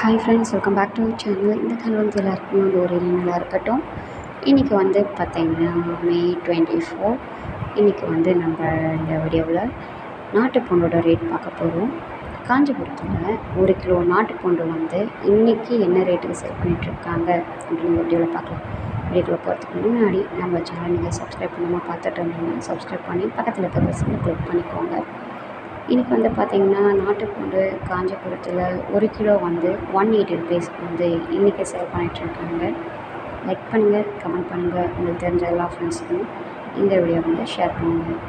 Hi friends, welcome back to channel. இந்த channel வந்து எல்லாருக்குமே வந்து ஒரு நல்லா இருக்கட்டும். இன்றைக்கி வந்து பார்த்திங்கன்னா May 24. இன்றைக்கி வந்து நம்ம இந்த வீடியோவில் நாட்டுப்பூண்டோட ரேட் பார்க்க போகிறோம். காஞ்சிபுரத்தில் 1 கிலோ நாட்டுப்பூண்டு வந்து இன்றைக்கி என்ன ரேட்டுக்கு சேல் பண்ணிகிட்ருக்காங்க அப்படின்னு வீடியோவில் பார்க்கலாம். வீடியோக்குள்ளே போகிறதுக்கு முன்னாடி நம்ம சேனல் நீங்கள் சப்ஸ்கிரைப் பண்ணாமல் பார்த்துட்டு இருந்தீங்கன்னா சப்ஸ்கிரைப் பண்ணி பக்கத்தில் இருக்க பெல்லை கிளிக் பண்ணிக்கோங்க. இன்றைக்கி வந்து பார்த்திங்கன்னா நாட்டுப்பூண்டு காஞ்சிபுரத்தில் 1 கிலோ வந்து 180 ருபீஸ்க்கு வந்து இன்றைக்கி சேல் பண்ணிகிட்ருக்காங்க. லைக் பண்ணுங்கள், கமெண்ட் பண்ணுங்கள், உங்களுக்கு தெரிஞ்ச எல்லா ஃப்ரெண்ட்ஸுக்கும் இந்த வீடியோ வந்து ஷேர் பண்ணுங்கள்.